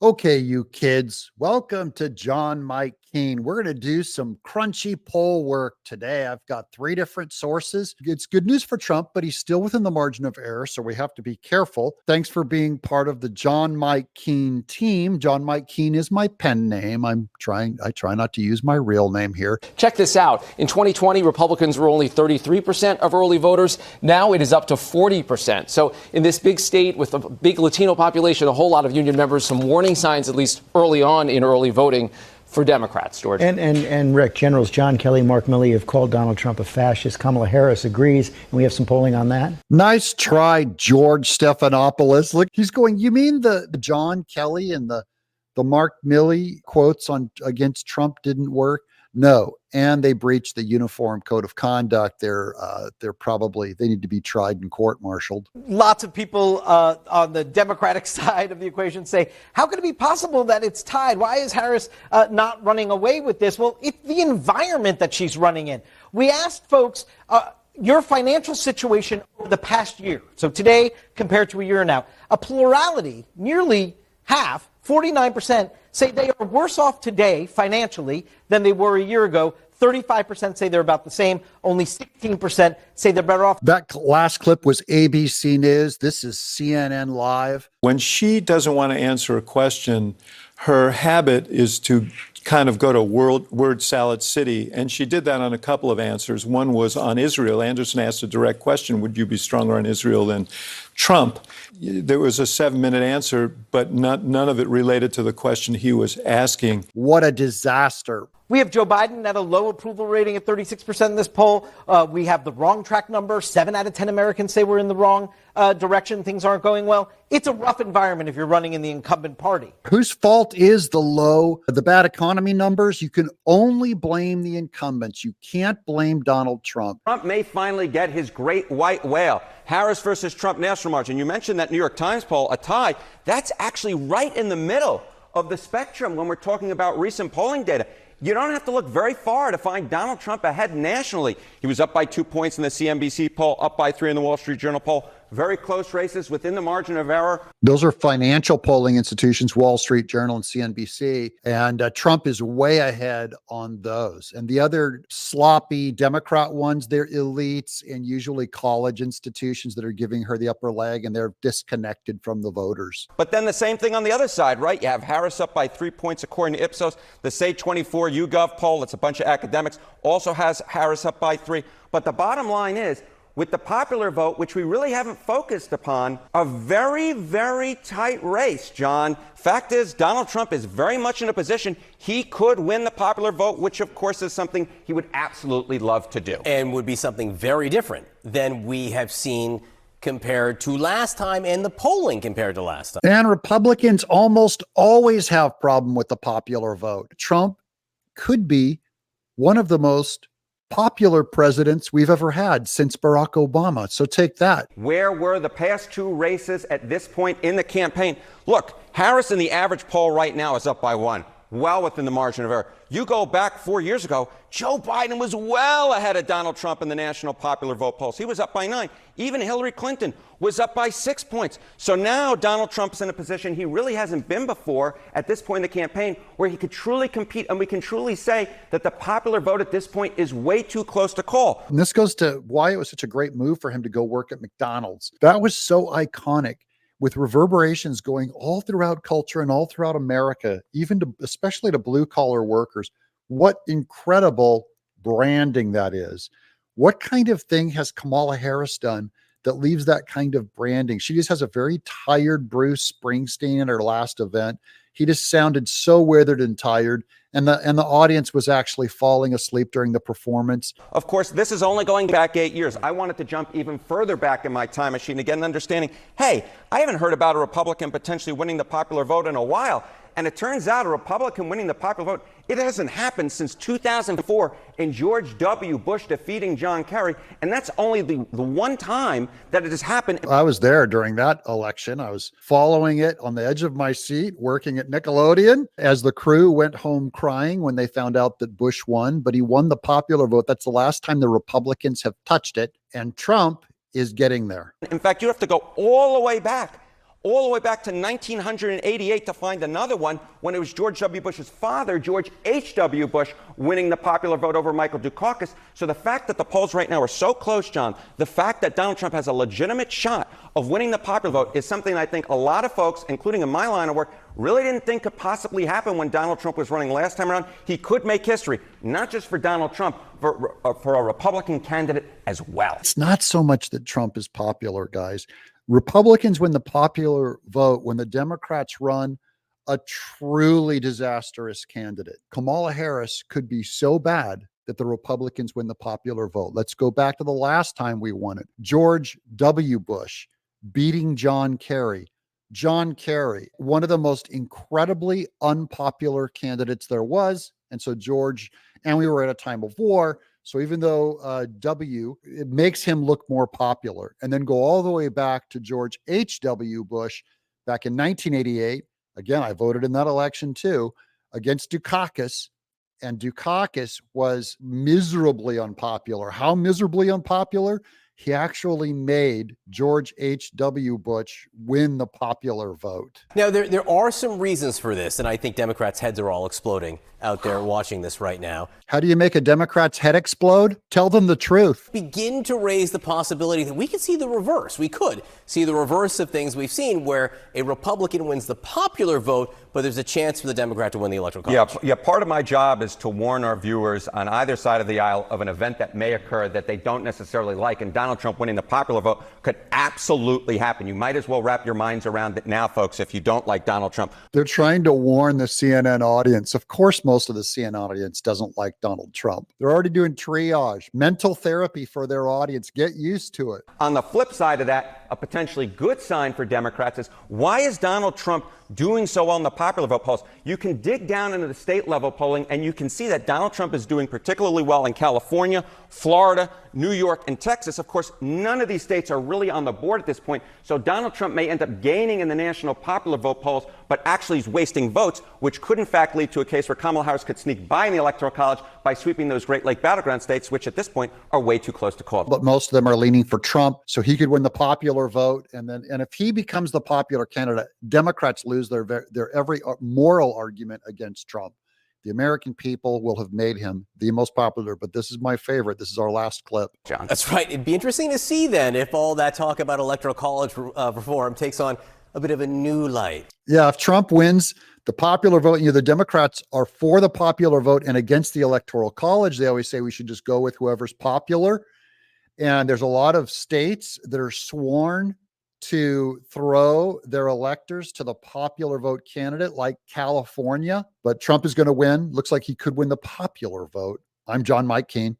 Okay, you kids, welcome to John Mike Keene. We're going to do some crunchy poll work today. I've got three different sources. It's good news for Trump, but he's still within the margin of error, so we have to be careful. Thanks for being part of the John Mike Keene team. John Mike Keene is my pen name. I try not to use my real name here. Check this out. In 2020, Republicans were only 33% of early voters. Now it is up to 40%. So in this big state with a big Latino population, a whole lot of union members, some warning signs, at least early on in early voting for Democrats, George. And Rick, Generals John Kelly, Mark Milley have called Donald Trump a fascist. Kamala Harris agrees, and we have some polling on that. Nice try, George Stephanopoulos. Look, he's going, you mean the John Kelly and the Mark Milley quotes against Trump didn't work? No, and they breached the Uniform Code of Conduct. They need to be tried and court-martialed. Lots of people on the Democratic side of the equation say, how could it be possible that it's tied? Why is Harris not running away with this? Well, it's the environment that she's running in. We asked folks, your financial situation over the past year. So today compared to a year now, a plurality, nearly half, 49%, say they are worse off today financially than they were a year ago. 35% say they're about the same. Only 16% say they're better off. That last clip was ABC News. This is CNN Live. When she doesn't want to answer a question, her habit is to kind of go to word salad city. And she did that on a couple of answers. One was on Israel. Anderson asked a direct question, would you be stronger on Israel than Trump? There was a 7-minute answer, but none of it related to the question he was asking. What a disaster. We have Joe Biden at a low approval rating at 36% in this poll. We have the wrong track number. 7 out of 10 Americans say we're in the wrong direction. Things aren't going well. It's a rough environment if you're running in the incumbent party. Whose fault is the bad economy numbers? You can only blame the incumbents. You can't blame Donald Trump. Trump may finally get his great white whale. Harris versus Trump national margin. You mentioned that New York Times poll, a tie. That's actually right in the middle of the spectrum when we're talking about recent polling data. You don't have to look very far to find Donald Trump ahead nationally. He was up by 2 points in the CNBC poll, up by 3 in the Wall Street Journal poll. Very close races within the margin of error. Those are financial polling institutions, Wall Street Journal and CNBC, and Trump is way ahead on those. And the other sloppy Democrat ones, they're elites and usually college institutions that are giving her the upper leg, and they're disconnected from the voters. But then the same thing on the other side, right? You have Harris up by 3 points according to Ipsos. The Say 24 YouGov poll, it's a bunch of academics, also has Harris up by 3. But the bottom line is, with the popular vote, which we really haven't focused upon, a very, very tight race, John. Fact is, Donald Trump is very much in a position he could win the popular vote, which, of course, is something he would absolutely love to do. And would be something very different than we have seen compared to last time and the polling compared to last time. And Republicans almost always have problem with the popular vote. Trump could be one of the most popular presidents we've ever had since Barack Obama. So take that. Where were the past 2 races at this point in the campaign? Look, Harris in the average poll right now is up by 1, well within the margin of error. You go back 4 years ago, Joe Biden was well ahead of Donald Trump in the national popular vote polls. He was up by 9. Even Hillary Clinton was up by 6 points. So now Donald Trump's in a position he really hasn't been before at this point in the campaign, where he could truly compete, and we can truly say that the popular vote at this point is way too close to call. And this goes to why it was such a great move for him to go work at McDonald's. That was so iconic, with reverberations going all throughout culture and all throughout America, especially to blue collar workers. What incredible branding that is. What kind of thing has Kamala Harris done that leaves that kind of branding? She just has a very tired Bruce Springsteen at her last event. He just sounded so withered and tired. And the audience was actually falling asleep during the performance. Of course, this is only going back 8 years. I wanted to jump even further back in my time machine to get an understanding. Hey, I haven't heard about a Republican potentially winning the popular vote in a while. And it turns out a Republican winning the popular vote, it hasn't happened since 2004 in George W. Bush defeating John Kerry. And that's only the one time that it has happened. I was there during that election. I was following it on the edge of my seat, working at Nickelodeon as the crew went home crying when they found out that Bush won. But he won the popular vote. That's the last time the Republicans have touched it. And Trump is getting there. In fact, you have to go all the way back all the way back to 1988 to find another one when it was George W. Bush's father, George H.W. Bush, winning the popular vote over Michael Dukakis. So the fact that the polls right now are so close, John, the fact that Donald Trump has a legitimate shot of winning the popular vote is something I think a lot of folks, including in my line of work, really didn't think could possibly happen when Donald Trump was running last time around. He could make history, not just for Donald Trump, for a Republican candidate as well. It's not so much that Trump is popular, guys. Republicans win the popular vote when the Democrats run a truly disastrous candidate. Kamala Harris could be so bad that the Republicans win the popular vote. Let's go back to the last time we won it. George W. Bush beating John Kerry. John Kerry, one of the most incredibly unpopular candidates there was. And so and we were at a time of war. So even though it makes him look more popular, and then go all the way back to George H.W. Bush back in 1988. Again, I voted in that election too, against Dukakis. And Dukakis was miserably unpopular. How miserably unpopular? He actually made George H.W. Bush win the popular vote. Now, there are some reasons for this, and I think Democrats' heads are all exploding out there watching this right now. How do you make a Democrat's head explode? Tell them the truth. Begin to raise the possibility that we could see the reverse. We could see the reverse of things we've seen, where a Republican wins the popular vote, but there's a chance for the Democrat to win the Electoral College. Yeah, part of my job is to warn our viewers on either side of the aisle of an event that may occur that they don't necessarily like, and Donald Trump winning the popular vote could absolutely happen. You might as well wrap your minds around it now, folks, if you don't like Donald Trump. They're trying to warn the CNN audience. Of course, most of the CNN audience doesn't like Donald Trump. They're already doing triage, mental therapy for their audience. Get used to it. On the flip side of that, a potentially good sign for Democrats is, why is Donald Trump doing so well in the popular vote polls? You can dig down into the state level polling and you can see that Donald Trump is doing particularly well in California, Florida, New York, and Texas. Of course, none of these states are really on the board at this point. So Donald Trump may end up gaining in the national popular vote polls, but actually he's wasting votes, which could in fact lead to a case where Kamala Harris could sneak by in the Electoral College by sweeping those Great Lake battleground states, which at this point are way too close to call. But most of them are leaning for Trump, so he could win the popular vote. And if he becomes the popular candidate, Democrats lose their every moral argument against Trump. The American people will have made him the most popular, but this is my favorite. This is our last clip. John. That's right. It'd be interesting to see then if all that talk about Electoral College reform takes on a bit of a new light. Yeah, if Trump wins the popular vote, the Democrats are for the popular vote and against the Electoral College. They always say we should just go with whoever's popular. And there's a lot of states that are sworn to throw their electors to the popular vote candidate, like California. But Trump is going to win. Looks like he could win the popular vote. I'm John Mike Keane.